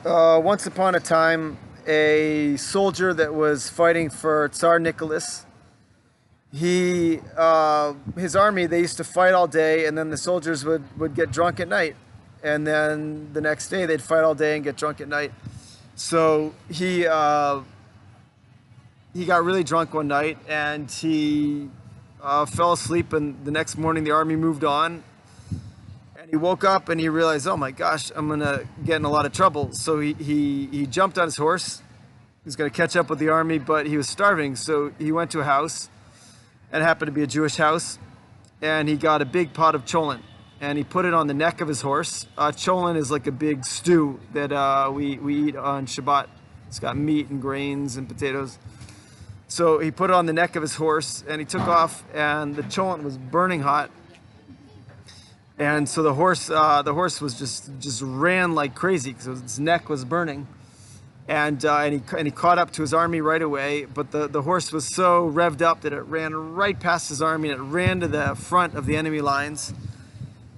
Once upon a time, a soldier that was fighting for Tsar Nicholas, his army, they used to fight all day, and then the soldiers would get drunk at night. And then the next day, they'd fight all day and get drunk at night. So he got really drunk one night, and he fell asleep, and the next morning, the army moved on. And he woke up and he realized, oh my gosh, I'm gonna get in a lot of trouble. So he jumped on his horse. He was gonna catch up with the army, but he was starving. So he went to a house, and it happened to be a Jewish house, and he got a big pot of cholent, and he put it on the neck of his horse. Cholent is like a big stew that we eat on Shabbat. It's got meat and grains and potatoes. So he put it on the neck of his horse, and he took off, and the cholent was burning hot. And so the horse was just ran like crazy because its neck was burning, and he caught up to his army right away. But the horse was so revved up that it ran right past his army, and it ran to the front of the enemy lines.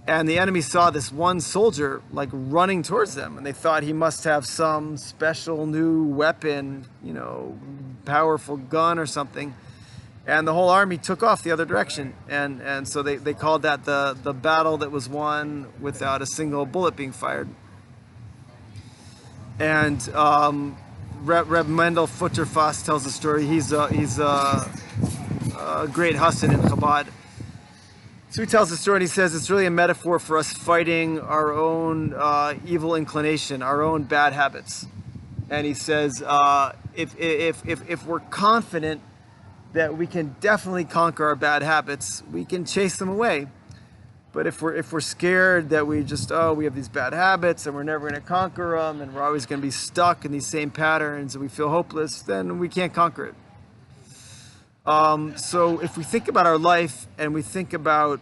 And the enemy saw this one soldier like running towards them, and they thought he must have some special new weapon, you know, powerful gun or something. And the whole army took off the other direction, and so they called that the battle that was won without a single bullet being fired. And Reb Mendel Futterfass tells the story. He's a great Hassid in Chabad. So he tells the story, and he says it's really a metaphor for us fighting our own evil inclination, our own bad habits. And he says if we're confident that we can definitely conquer our bad habits, we can chase them away. But if we're scared that we have these bad habits and we're never going to conquer them, and we're always going to be stuck in these same patterns and we feel hopeless, then we can't conquer it. So if we think about our life and we think about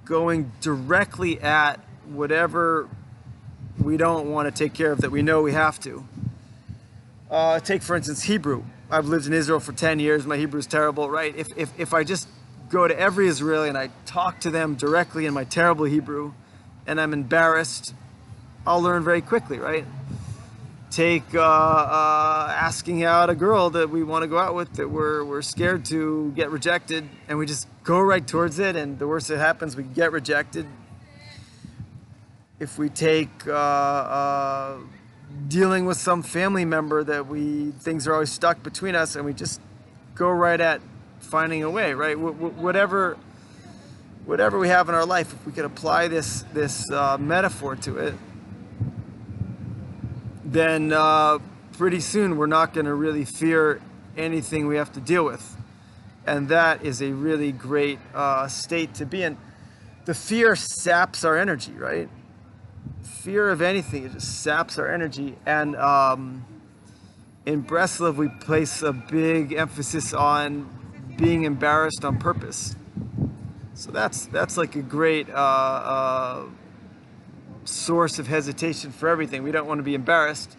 going directly at whatever we don't want to take care of that we know we have to. Take, for instance, Hebrew. I've lived in Israel for 10 years. My Hebrew is terrible, right? If I just go to every Israeli and I talk to them directly in my terrible Hebrew and I'm embarrassed, I'll learn very quickly, right? Take asking out a girl that we want to go out with that we're scared to get rejected, and we just go right towards it, and the worst that happens, we get rejected. If we take dealing with some family member that things are always stuck between us, and we just go right at finding a way, right? Whatever we have in our life, if we could apply this metaphor to it, then pretty soon we're not going to really fear anything we have to deal with. And that is a really great state to be in. The fear saps our energy, right? Fear of anything, it just saps our energy. And in Breslov, we place a big emphasis on being embarrassed on purpose. So that's like a great source of hesitation for everything. We don't want to be embarrassed.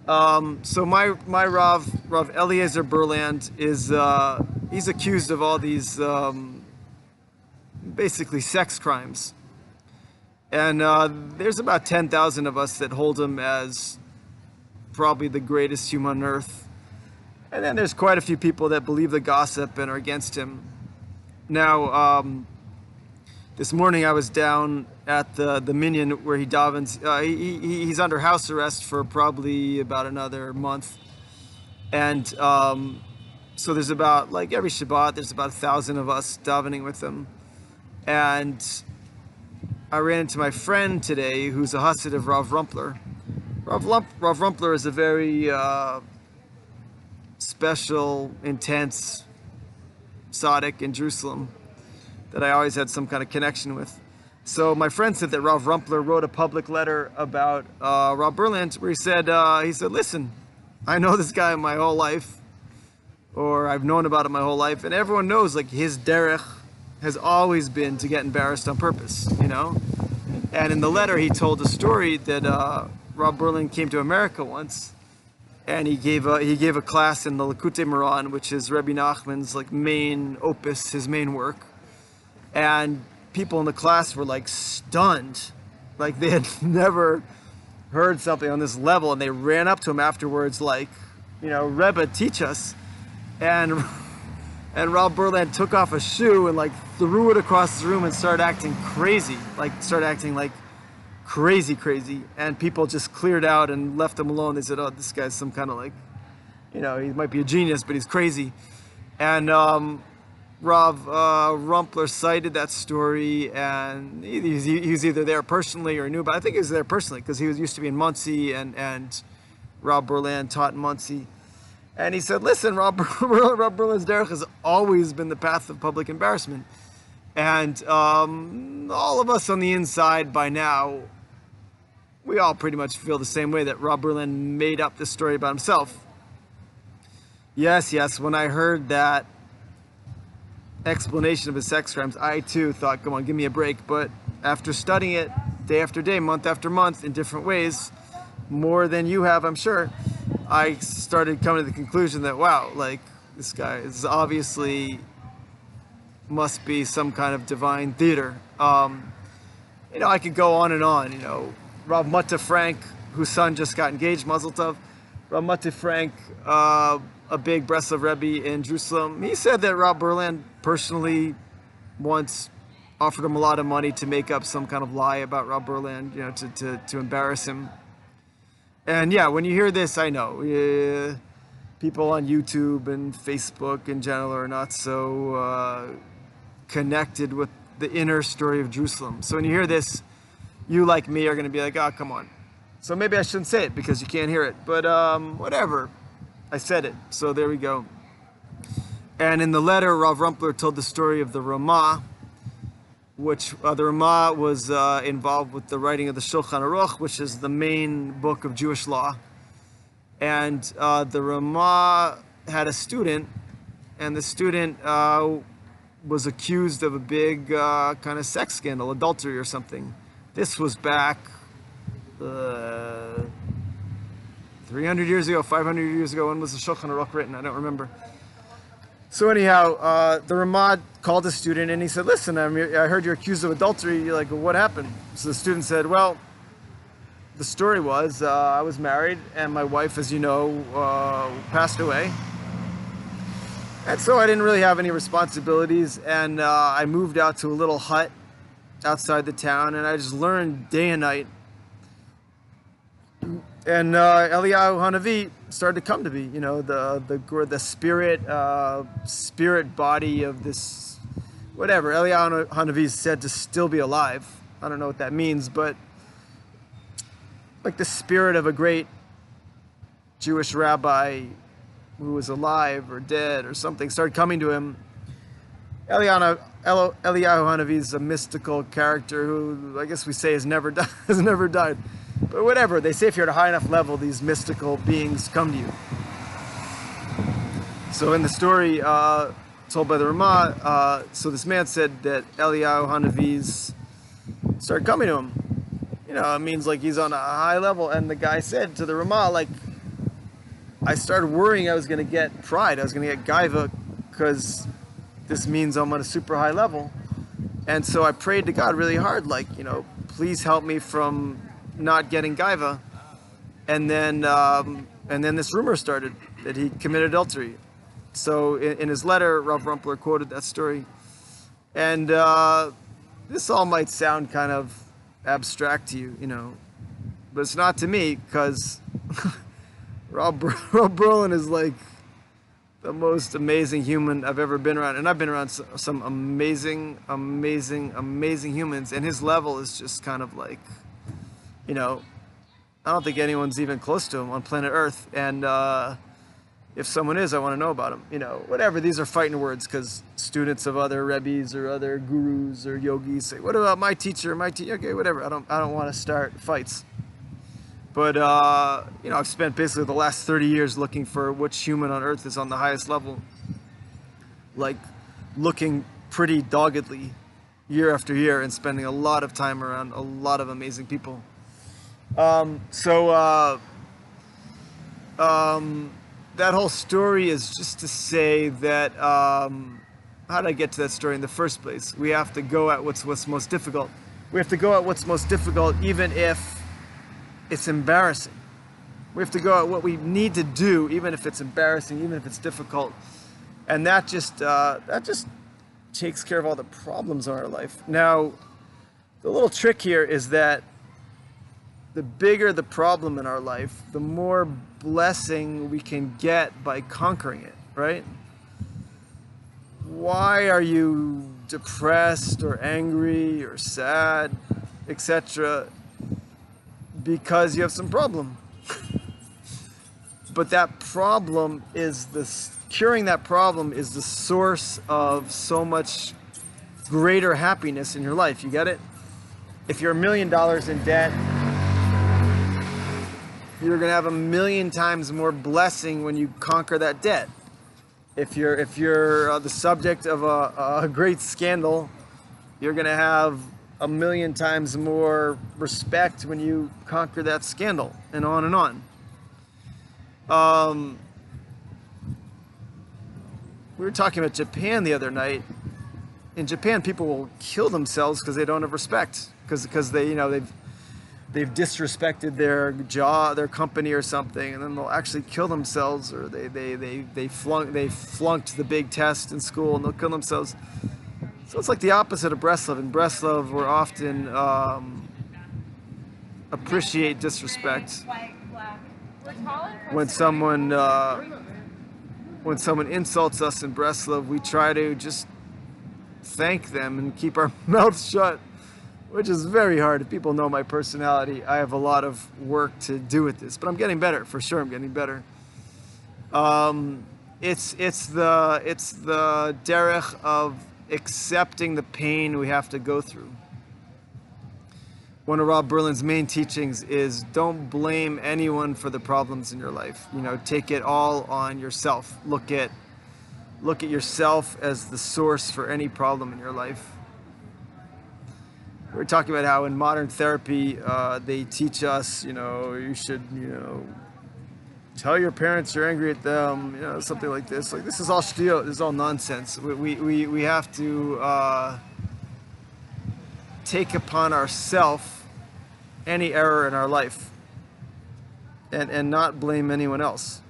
So my Rav Eliezer Berland is he's accused of all these basically sex crimes, and there's about 10,000 of us that hold him as probably the greatest human on earth, and then there's quite a few people that believe the gossip and are against him. Now this morning I was down at the minyan where he davens. He's under house arrest for probably about another month. And so there's about, like every Shabbat, there's about 1,000 of us davening with him. And I ran into my friend today who's a Hassid of Rav Rumpler. Rav Rumpler is a very special, intense tzaddik in Jerusalem that I always had some kind of connection with. So my friend said that Rav Rumpler wrote a public letter about Rav Berland where he said, listen, I know this guy my whole life, or I've known about him my whole life, and everyone knows like his derech has always been to get embarrassed on purpose, you know? And in the letter he told a story that Rav Berland came to America once, and he gave a class in the Likutei Moran, which is Rebbe Nachman's like main opus, his main work. And people in the class were like stunned, like they had never heard something on this level, and they ran up to him afterwards like, you know, Rebbe, teach us. And Rob Berland took off a shoe and like threw it across the room and started acting crazy, like crazy. And people just cleared out and left him alone. They said, oh, this guy's some kind of like, you know, he might be a genius, but he's crazy. And Rav Rumpler cited that story, and he was either there personally or knew, but I think he was there personally because he used to be in Muncie, and Rob Berland taught in Muncie. And he said, listen, Rob Berland's derech has always been the path of public embarrassment. And all of us on the inside by now, we all pretty much feel the same way, that Rob Berland made up this story about himself. Yes, when I heard that explanation of his sex crimes, I too thought, come on, give me a break. But after studying it day after day, month after month, in different ways, more than you have, I'm sure, I started coming to the conclusion that, wow, like, this guy is obviously must be some kind of divine theater. You know, I could go on and on. You know, Rav Mutta Frank, whose son just got engaged, Mazel Tov. Rav Mutta Frank, a big Breslov Rebbe in Jerusalem, he said that Rob Berland personally once offered him a lot of money to make up some kind of lie about Rob Berland, you know, to embarrass him. And yeah, when you hear this, I know people on YouTube and Facebook in general are not so connected with the inner story of Jerusalem. So when you hear this, you like me are going to be like, oh, come on. So maybe I shouldn't say it because you can't hear it. But whatever. I said it. So there we go. And in the letter, Rav Rumpler told the story of the Ramah, which the Ramah was involved with the writing of the Shulchan Aruch, which is the main book of Jewish law. And the Ramah had a student, and the student was accused of a big kind of sex scandal, adultery or something. This was back 300 years ago, 500 years ago. When was the Shulchan Aruch written? I don't remember. So anyhow, the Ramah called the student and he said, listen, I heard you're accused of adultery. You're like, well, what happened? So the student said, well, the story was I was married and my wife, as you know, passed away. And so I didn't really have any responsibilities, and I moved out to a little hut outside the town, and I just learned day and night. And Eliyahu Hanavi started to come to me, you know, the spirit body of this, whatever. Eliyahu Hanavi is said to still be alive. I don't know what that means, but like the spirit of a great Jewish rabbi who was alive or dead or something started coming to him. Eliyahu Hanavi is a mystical character who I guess we say has never died. But whatever, they say if you're at a high enough level, these mystical beings come to you. So in the story told by the Ramah, so this man said that Eliyahu Hanavi's started coming to him. You know, it means like he's on a high level. And the guy said to the Ramah, like, I started worrying I was going to get pride. I was going to get gaiva because this means I'm on a super high level. And so I prayed to God really hard, like, you know, please help me from not getting gaiva. And then this rumor started that he committed adultery. So in his letter, Rav Rumpler quoted that story. And this all might sound kind of abstract to you, you know, but it's not to me, because Rob Berland is like the most amazing human I've ever been around. And I've been around some amazing humans, and his level is just kind of like, you know, I don't think anyone's even close to him on planet Earth. And if someone is, I want to know about him. You know, whatever. These are fighting words because students of other rebbes or other gurus or yogis say, "What about my teacher? Okay, whatever." I don't want to start fights. But you know, I've spent basically the last 30 years looking for which human on Earth is on the highest level, like looking pretty doggedly year after year and spending a lot of time around a lot of amazing people. That whole story is just to say that, how did I get to that story in the first place? We have to go at what's most difficult. We have to go at what's most difficult, even if it's embarrassing. We have to go at what we need to do, even if it's embarrassing, even if it's difficult. And that just takes care of all the problems in our life. Now, the little trick here is that the bigger the problem in our life, the more blessing we can get by conquering it, right? Why are you depressed or angry or sad, etc.? Because you have some problem. But that problem is curing that problem is the source of so much greater happiness in your life. You get it? If you're $1 million in debt, you're going to have 1,000,000 times more blessing when you conquer that debt. If you're the subject of a great scandal, you're going to have 1,000,000 times more respect when you conquer that scandal, and on and on. We were talking about Japan the other night. In Japan, people will kill themselves because they don't have respect, because they, they've disrespected their company or something, and then they'll actually kill themselves, or they flunked the big test in school and they'll kill themselves. So it's like the opposite of Breslov. In Breslov, we're often appreciate disrespect. When someone insults us in Breslov, we try to just thank them and keep our mouths shut, which is very hard. If people know my personality, I have a lot of work to do with this, but I'm getting better, for sure. I'm getting better. It's the derech of accepting the pain we have to go through. One of Rob Berlin's main teachings is don't blame anyone for the problems in your life. Take it all on yourself. Look at yourself as the source for any problem in your life. We're talking about how in modern therapy, they teach us, you should, tell your parents you're angry at them, something like this. Like, this is all shtiyot, this is all nonsense. We have to take upon ourselves any error in our life and not blame anyone else.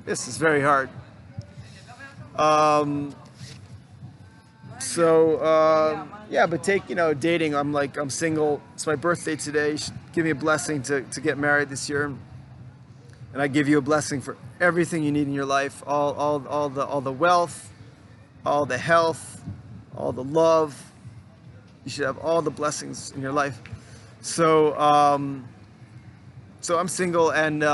This is very hard. Yeah, but take, dating. I'm single. It's my birthday today. You should give me a blessing to get married this year. And I give you a blessing for everything you need in your life. All the wealth, all the health, all the love. You should have all the blessings in your life. So I'm single, and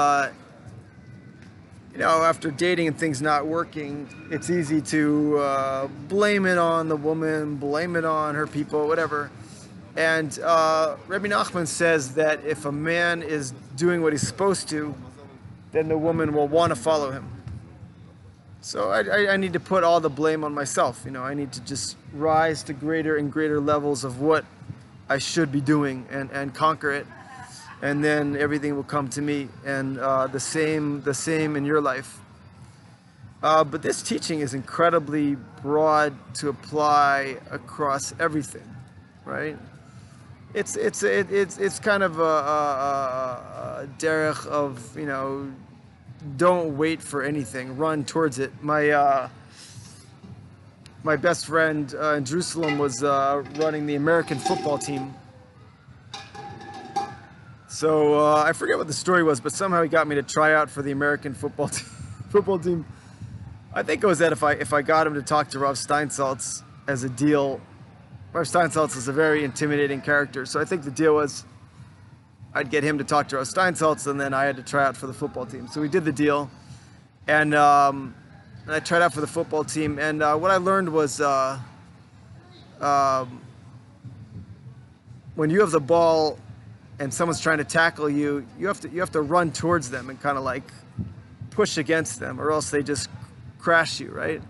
after dating and things not working, it's easy to blame it on the woman, blame it on her people, whatever. And Rabbi Nachman says that if a man is doing what he's supposed to, then the woman will want to follow him. So I need to put all the blame on myself. I need to just rise to greater and greater levels of what I should be doing and conquer it. And then everything will come to me, and the same in your life. But this teaching is incredibly broad to apply across everything, right? It's kind of a derech of, don't wait for anything, run towards it. My best friend in Jerusalem was running the American football team. So I forget what the story was, but somehow he got me to try out for the American football team. I think it was that if I got him to talk to Rav Steinsaltz as a deal. Rav Steinsaltz is a very intimidating character, so I think the deal was I'd get him to talk to Rav Steinsaltz, and then I had to try out for the football team. So we did the deal, and I tried out for the football team. And what I learned was when you have the ball and someone's trying to tackle you, you have to run towards them and kind of like push against them, or else they just crash you, right?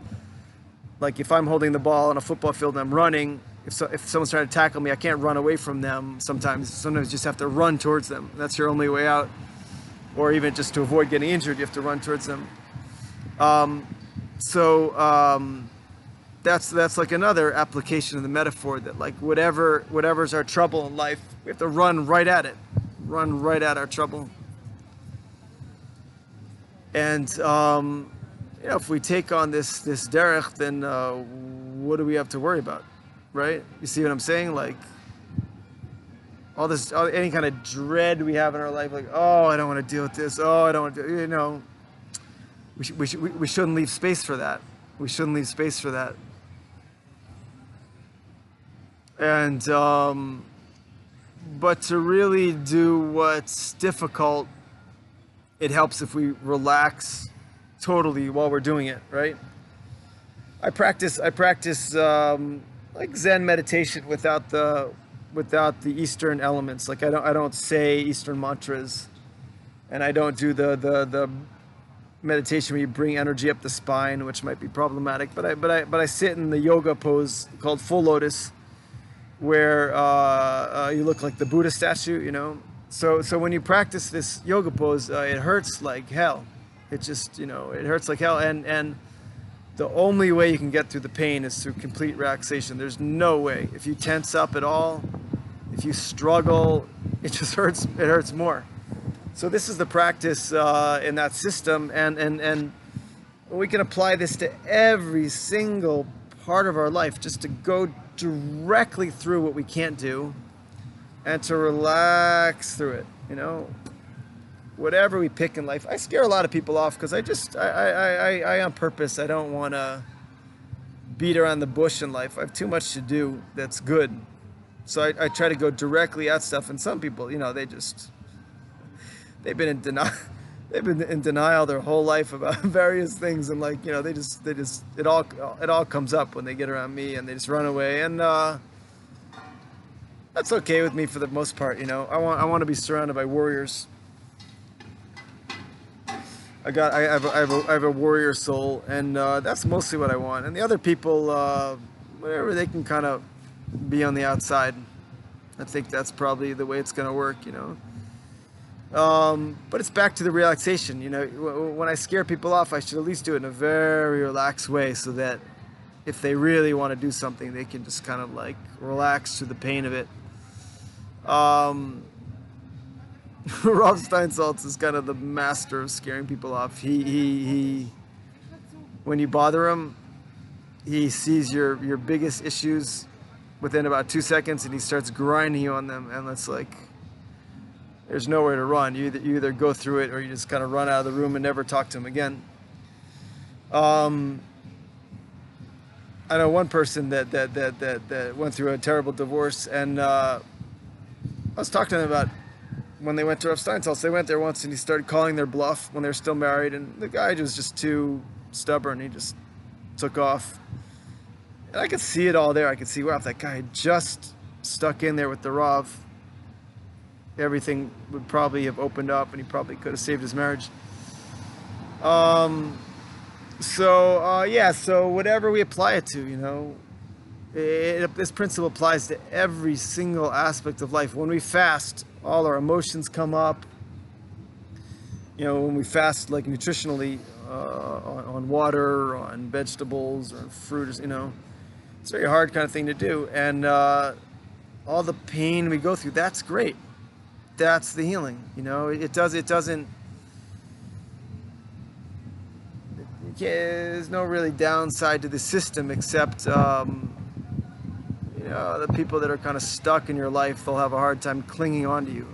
Like if I'm holding the ball on a football field and I'm running, if someone's trying to tackle me, I can't run away from them. Sometimes you just have to run towards them. That's your only way out. Or even just to avoid getting injured, you have to run towards them. That's like another application of the metaphor, that like whatever's our trouble in life, we have to run right at it. run right at our trouble. And if we take on this derech, then what do we have to worry about, right? You see what I'm saying? Like any kind of dread we have in our life, like, oh, I don't want to deal with this. Oh, I don't want to, we shouldn't leave space for that. We shouldn't leave space for that. And but to really do what's difficult, it helps if we relax totally while we're doing it, right? I practice like Zen meditation without the Eastern elements. Like I don't say Eastern mantras, and I don't do the meditation where you bring energy up the spine, which might be problematic. But I sit in the yoga pose called full lotus, where you look like the Buddha statue, So when you practice this yoga pose, it hurts like hell. It just, it hurts like hell. And the only way you can get through the pain is through complete relaxation. There's no way. If you tense up at all, if you struggle, it just hurts. It hurts more. So this is the practice in that system. And we can apply this to every single part of our life, just to go directly through what we can't do and to relax through it, whatever we pick in life. I scare a lot of people off because I on purpose, I don't want to beat around the bush in life. I have too much to do that's good, so I try to go directly at stuff. And some people, they've been in denial their whole life about various things, and it all comes up when they get around me, and they just run away. And that's okay with me for the most part. I want to be surrounded by warriors. I have a warrior soul, and that's mostly what I want. And the other people, whatever, they can kind of be on the outside. I think that's probably the way it's going to work, But it's back to the relaxation. When I scare people off, I should at least do it in a very relaxed way, so that if they really want to do something, they can just kind of like relax through the pain of it. Rav Steinsaltz is kind of the master of scaring people off. He when you bother him, he sees your biggest issues within about 2 seconds, and he starts grinding you on them, and it's like there's nowhere to run. You either go through it, or you just kind of run out of the room and never talk to him again. I know one person that went through a terrible divorce, and I was talking to them about when they went to Rav Steinsaltz. They went there once, and he started calling their bluff when they were still married, and the guy was just too stubborn. He just took off. And I could see it all there. I could see, wow, if that guy had just stuck in there with the Rav, everything would probably have opened up, and he probably could have saved his marriage. So whatever we apply it to, this principle applies to every single aspect of life. When we fast, all our emotions come up. When we fast, like nutritionally, on water, on vegetables, or fruit, it's a very hard kind of thing to do. And all the pain we go through, that's great. That's the healing. There's no really downside to the system, except the people that are kind of stuck in your life, they'll have a hard time clinging on to you.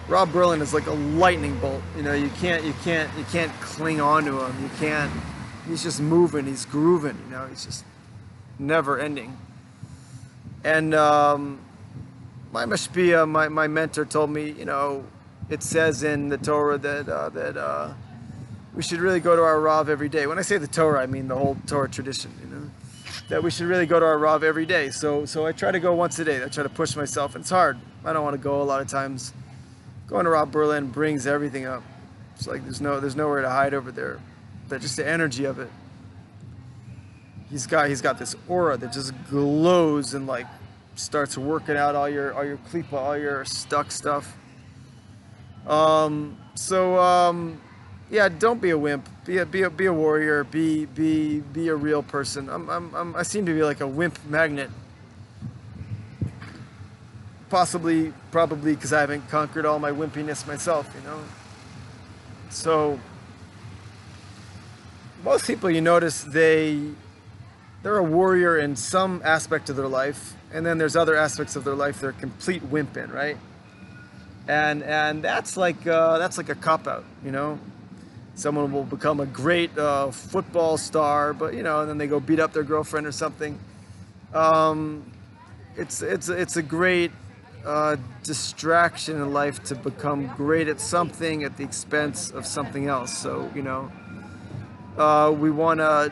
Rob Berlin is like a lightning bolt. You can't cling on to him. You can't. He's just moving. He's grooving. He's just never ending. And my mashpia, my mentor, told me, it says in the Torah that we should really go to our Rav every day. When I say the Torah, I mean the whole Torah tradition. That we should really go to our Rav every day. So I try to go once a day. I try to push myself. It's hard. I don't want to go a lot of times. Going to Rob Berlin brings everything up. It's like there's nowhere to hide over there. But just the energy of it. He's got this aura that just glows and like starts working out all your klipa, all your stuck stuff. Yeah, don't be a wimp. Be a warrior. Be a real person. I seem to be like a wimp magnet. Probably because I haven't conquered all my wimpiness myself, you know. So most people, you notice, they're a warrior in some aspect of their life, and then there's other aspects of their life they're a complete wimp in, right? And that's like a cop-out, you know. Someone will become a great football star, but you know, and then they go beat up their girlfriend or something. It's a great distraction in life to become great at something at the expense of something else. So, you know, we want to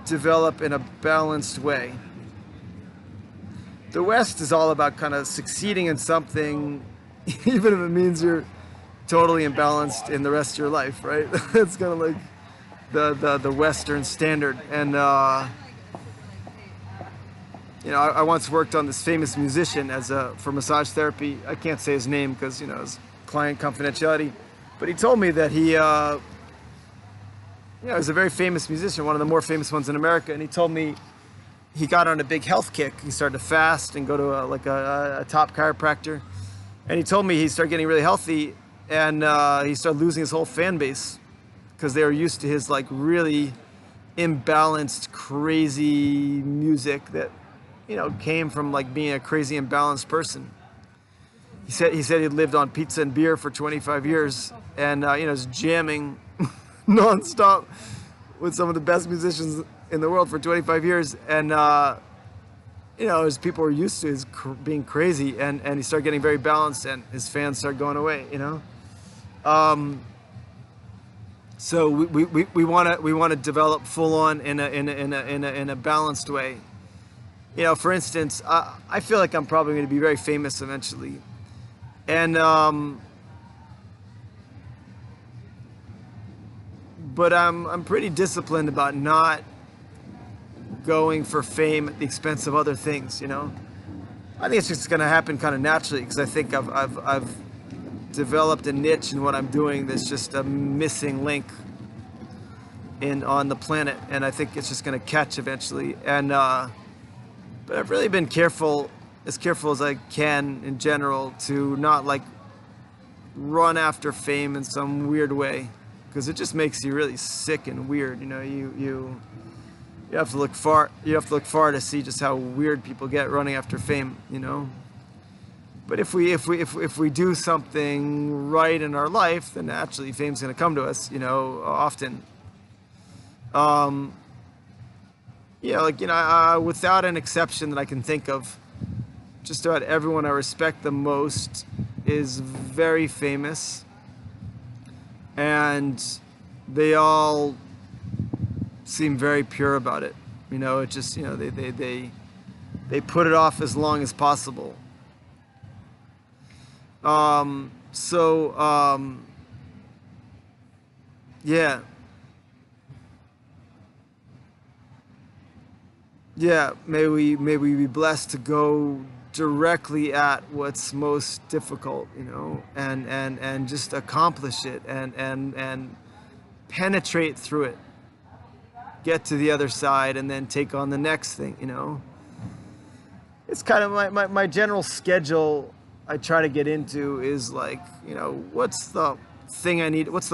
develop in a balanced way. The West is all about kind of succeeding in something, even if it means you're totally imbalanced in the rest of your life, right? It's kind of like the Western standard. And you know, I once worked on this famous musician for massage therapy. I can't say his name because, you know, it's client confidentiality. But he told me that he, you know, he's a very famous musician, one of the more famous ones in America. And he told me he got on a big health kick. He started to fast and go to a top chiropractor. And he told me he started getting really healthy, and he started losing his whole fan base because they were used to his like really imbalanced, crazy music that, you know, came from like being a crazy imbalanced person. He said he'd lived on pizza and beer for 25 years, and you know, was jamming nonstop with some of the best musicians in the world for 25 years, and you know, his people were used to his being crazy, and he started getting very balanced, and his fans started going away, you know. So we want to develop full on in a balanced way. You know, for instance, I feel like I'm probably going to be very famous eventually, and but I'm pretty disciplined about not going for fame at the expense of other things. You know, I think it's just going to happen kind of naturally because I think I've developed a niche in what I'm doing that's just a missing link on the planet, and I think it's just going to catch eventually. And but I've really been careful as I can in general to not like run after fame in some weird way, because it just makes you really sick and weird. You know, you have to look far. You have to look far to see just how weird people get running after fame. You know. But if we do something right in our life, then naturally fame's going to come to us. You know, often. Yeah, like, you know, without an exception that I can think of, just about everyone I respect the most is very famous, and they all seem very pure about it. You know, it just, you know, they put it off as long as possible. Yeah. Yeah, may we be blessed to go directly at what's most difficult, you know, and just accomplish it and penetrate through it, get to the other side, and then take on the next thing, you know. It's kind of my general schedule I try to get into is like, you know, what's the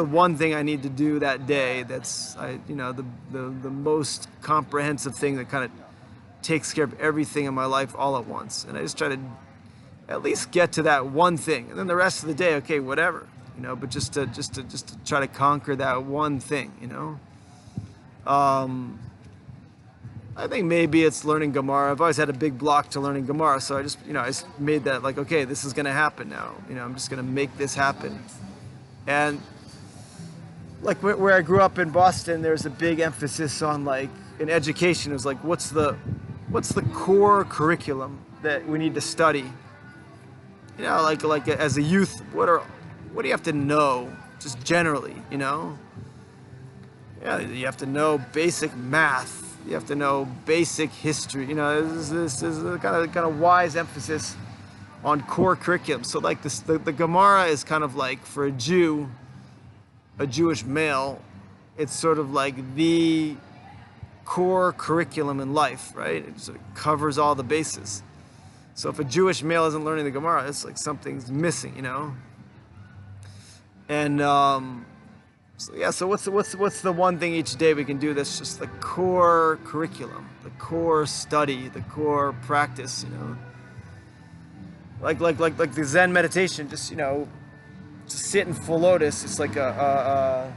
one thing I need to do that day that's, you know, the most comprehensive thing that kind of takes care of everything in my life all at once. And I just try to at least get to that one thing, and then the rest of the day, okay, whatever, you know, but just to try to conquer that one thing, you know. I think maybe it's learning Gemara. I've always had a big block to learning Gemara, so I just, you know, I just made that like, okay, this is going to happen now. You know, I'm just going to make this happen. And like where I grew up in Boston, there's a big emphasis on like in education. It was like, what's the core curriculum that we need to study? You know, like as a youth, what do you have to know just generally? You know, yeah, you have to know basic math. You have to know basic history. You know, this is a kind of wise emphasis on core curriculum. So like the Gemara is kind of like for a Jew, a Jewish male, it's sort of like the core curriculum in life, right? It sort of covers all the bases. So if a Jewish male isn't learning the Gemara, it's like something's missing, you know. And so yeah, so what's the one thing each day we can do that's just the core curriculum, the core study, the core practice, you know. Like the Zen meditation, just, you know, just sit in full lotus. It's like a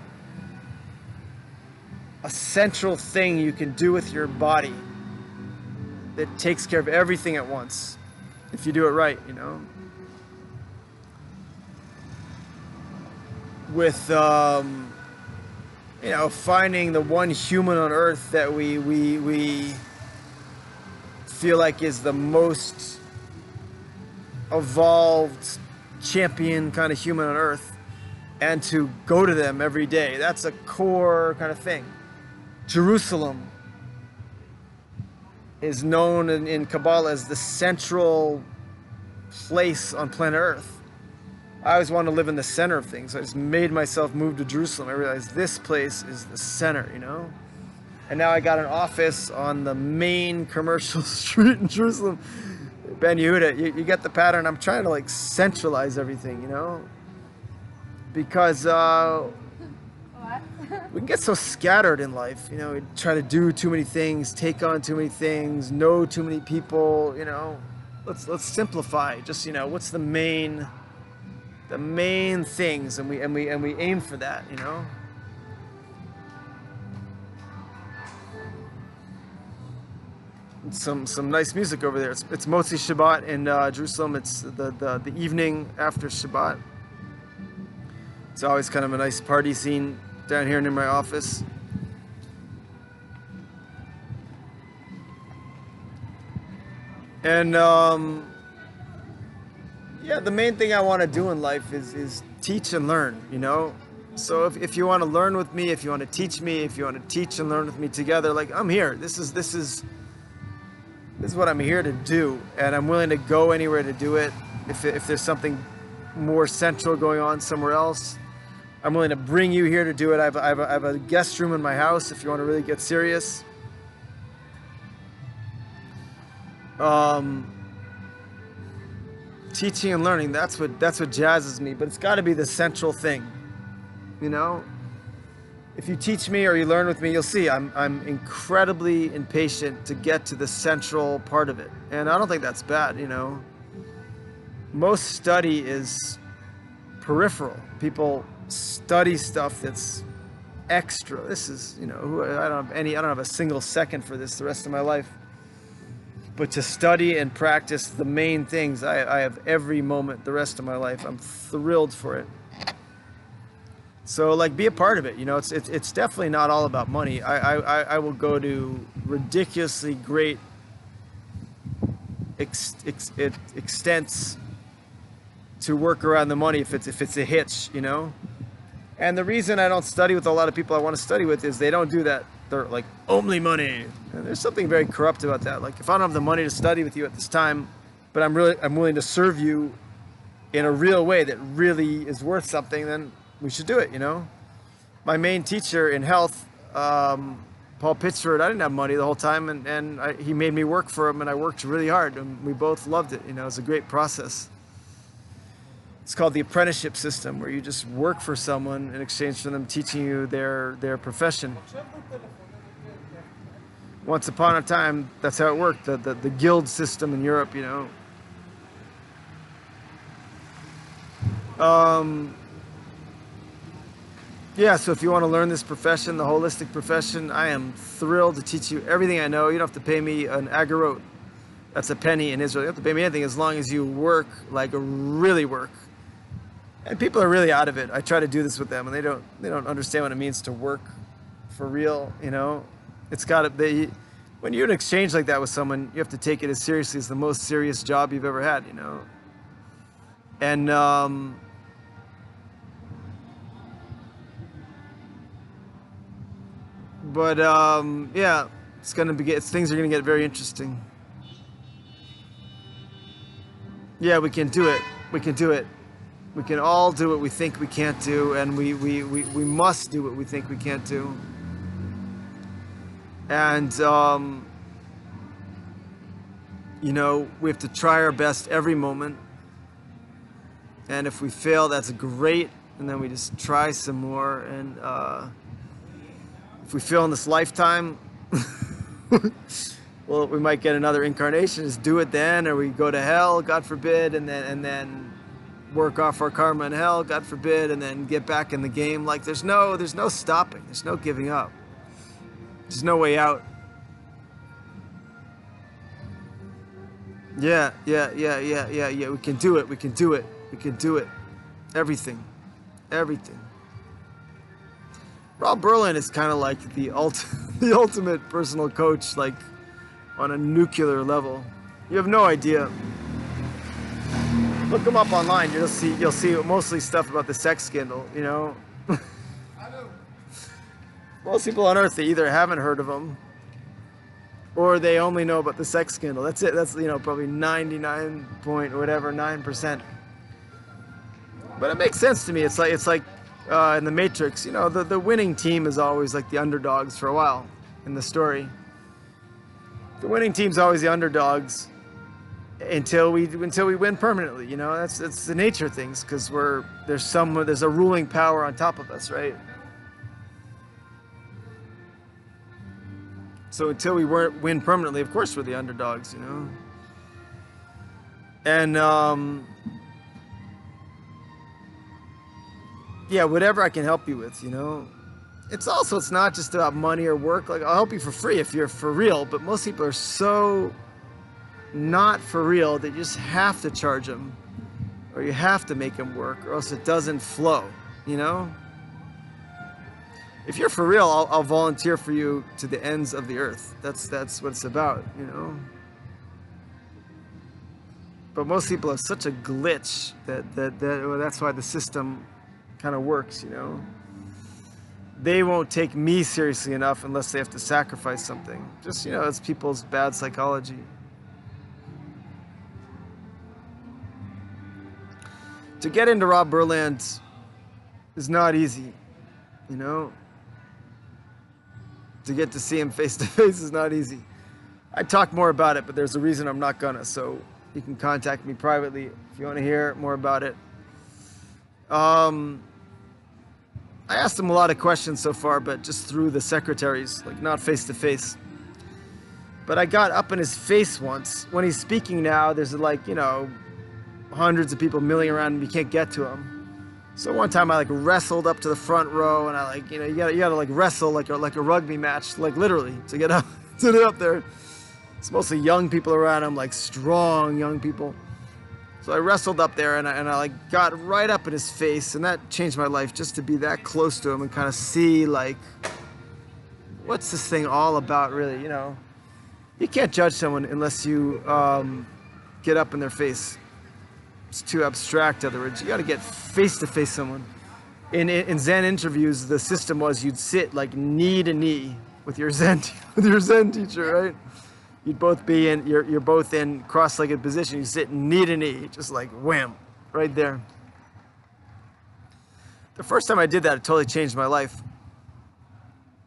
central thing you can do with your body that takes care of everything at once, if you do it right, you know. With you know, finding the one human on earth that we feel like is the most evolved champion kind of human on earth, and to go to them every day. That's a core kind of thing. Jerusalem is known in Kabbalah as the central place on planet Earth. I always wanted to live in the center of things. I just made myself move to Jerusalem. I realized this place is the center, you know? And now I got an office on the main commercial street in Jerusalem. Ben Yehuda, you get the pattern. I'm trying to like centralize everything, you know? Because we can get so scattered in life, you know? We try to do too many things, take on too many things, know too many people, you know? Let's simplify. Just, you know, what's the main things, and we aim for that, you know. Some nice music over there. It's Motzi Shabbat in Jerusalem. It's the evening after Shabbat. It's always kind of a nice party scene down here near my office. And yeah, the main thing I want to do in life is teach and learn, you know? So if you want to learn with me, if you want to teach me, if you want to teach and learn with me together, like, I'm here. This is what I'm here to do, and I'm willing to go anywhere to do it. If there's something more central going on somewhere else, I'm willing to bring you here to do it. I have a guest room in my house if you want to really get serious. Teaching and learning, that's what jazzes me, but it's got to be the central thing, you know. If you teach me or you learn with me, you'll see I'm incredibly impatient to get to the central part of it, and I don't think that's bad, you know. Most study is peripheral. People study stuff that's extra. This is, you know, I don't have a single second for this the rest of my life. But to study and practice the main things, I have every moment the rest of my life. I'm thrilled for it. So, like, be a part of it. You know, it's definitely not all about money. I will go to ridiculously great extents to work around the money if it's a hitch, you know. And the reason I don't study with a lot of people I want to study with is they don't do that. They're like, only money. And there's something very corrupt about that. Like, if I don't have the money to study with you at this time, but I'm willing to serve you in a real way that really is worth something, then we should do it, you know. My main teacher in health, Paul Pittsford, I didn't have money the whole time, and he made me work for him, and I worked really hard, and we both loved it. You know, it was a great process. It's called the apprenticeship system, where you just work for someone in exchange for them teaching you their profession. Once upon a time, that's how it worked, the guild system in Europe, you know. Yeah, so if you want to learn this profession, the holistic profession, I am thrilled to teach you everything I know. You don't have to pay me an agarot. That's a penny in Israel. You don't have to pay me anything as long as you work, like really work. And people are really out of it. I try to do this with them, and they don't understand what it means to work for real, you know. It's got to be, when you're in exchange like that with someone, you have to take it as seriously as the most serious job you've ever had, you know. And yeah, things are gonna get very interesting. Yeah, we can do it. We can do it. We can all do what we think we can't do, and we must do what we think we can't do. And You know, we have to try our best every moment. And if we fail, that's great. And then we just try some more. And if we fail in this lifetime, well, we might get another incarnation. Just do it then, or we go to hell, God forbid, and then work off our karma in hell, God forbid, and then get back in the game. Like there's no stopping. There's no giving up. There's no way out. Yeah. We can do it. We can do it. We can do it. Everything. Rob Berlin is kind of like the ultimate personal coach, like on a nuclear level. You have no idea. Look him up online. You'll see mostly stuff about the sex scandal. You know, most people on Earth, they either haven't heard of him, or they only know about the sex scandal. That's it. That's, you know, probably 99 point whatever 9%. But it makes sense to me. It's like in the Matrix. You know, the winning team is always like the underdogs for a while in the story. The winning team's always the underdogs until we win permanently. You know, that's the nature of things, because there's a ruling power on top of us, right? So until we win permanently, of course we're the underdogs, you know. And yeah, whatever I can help you with, you know. It's not just about money or work. Like, I'll help you for free if you're for real, but most people are so not for real that you just have to charge them, or you have to make them work, or else it doesn't flow, you know. If you're for real, I'll volunteer for you to the ends of the earth. That's what it's about, you know. But most people have such a glitch that's why the system kind of works, you know. They won't take me seriously enough unless they have to sacrifice something. Just, you know, it's people's bad psychology. To get into Rob Berland is not easy, you know. To get to see him face to face is not easy. I talk more about it, but there's a reason I'm not gonna. So you can contact me privately if you want to hear more about it. I asked him a lot of questions so far, but just through the secretaries, like not face to face. But I got up in his face once. When he's speaking now, there's like, you know, hundreds of people milling around and you can't get to him. So one time I like wrestled up to the front row, and I like, you know, you gotta like wrestle like a rugby match, like literally, to get up there. It's mostly young people around him, like strong young people. So I wrestled up there, and I like got right up in his face, and that changed my life, just to be that close to him and kind of see like, what's this thing all about, really, you know? You can't judge someone unless you get up in their face. It's too abstract. In other words, you got to get face to face someone. In Zen interviews, the system was you'd sit like knee to knee with your Zen teacher, right? You'd both be in you're both in cross-legged position. You sit knee to knee, just like wham, right there. The first time I did that, it totally changed my life.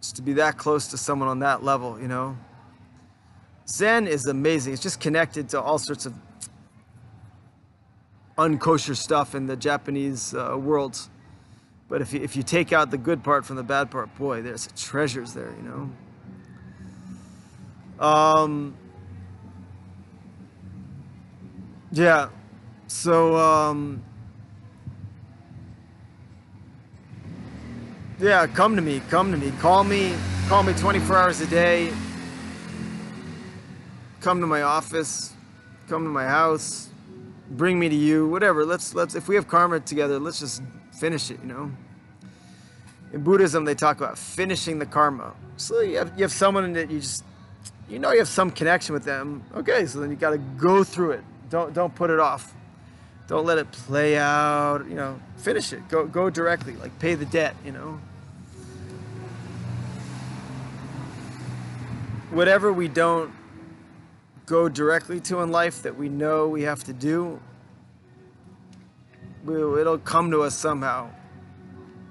Just to be that close to someone on that level, you know. Zen is amazing. It's just connected to all sorts of unkosher stuff in the Japanese world. But if you take out the good part from the bad part, boy, there's treasures there, you know. Yeah. So yeah, come to me. Call me 24 hours a day. Come to my office. Come to my house. Bring me to you, whatever. Let's if we have karma together, let's just finish it, you know. In Buddhism, they talk about finishing the karma. So you have someone that you just, you know, you have some connection with them. Okay, so then you got to go through it. Don't put it off. Don't let it play out, you know. Finish it. Go directly, like pay the debt, you know. Whatever we don't go directly to in life that we know we have to do, it'll come to us somehow,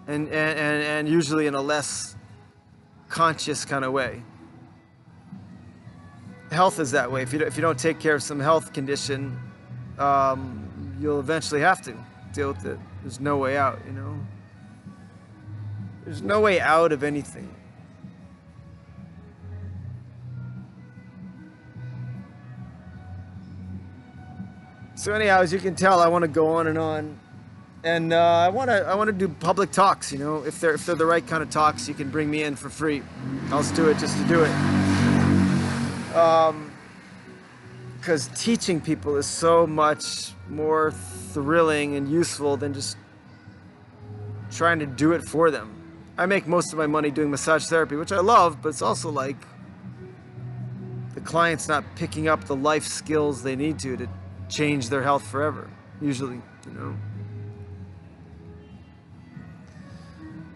and usually in a less conscious kind of way. health is that way. If you don't take care of some health condition, you'll eventually have to deal with it. There's no way out, you know. There's no way out of anything. So anyhow, as you can tell, I want to go on, and I want to do public talks. You know, if they're the right kind of talks, you can bring me in for free. I'll just do it just to do it. Because teaching people is so much more thrilling and useful than just trying to do it for them. I make most of my money doing massage therapy, which I love, but it's also like the client's not picking up the life skills they need to change their health forever, usually, you know.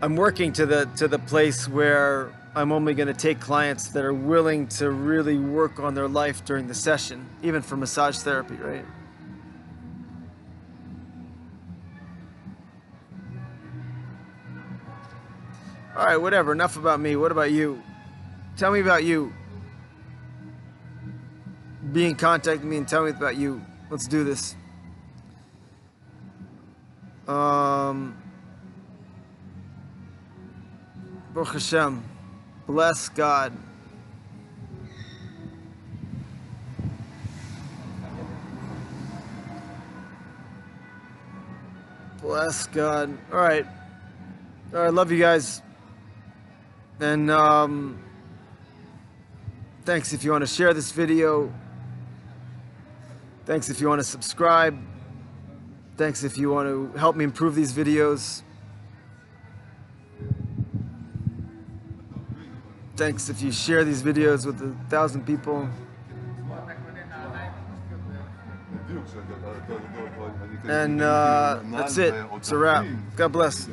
I'm working to the place where I'm only going to take clients that are willing to really work on their life during the session, even for massage therapy, right? All right, whatever, enough about me. What about you? Tell me about you. Be in contact with me and tell me about you. Let's do this. Baruch Hashem. Bless God. Bless God. All right. All right, love you guys. And thanks if you want to share this video. Thanks if you want to subscribe. Thanks if you want to help me improve these videos. Thanks if you share these videos with 1,000 people. And that's it. It's a wrap. God bless.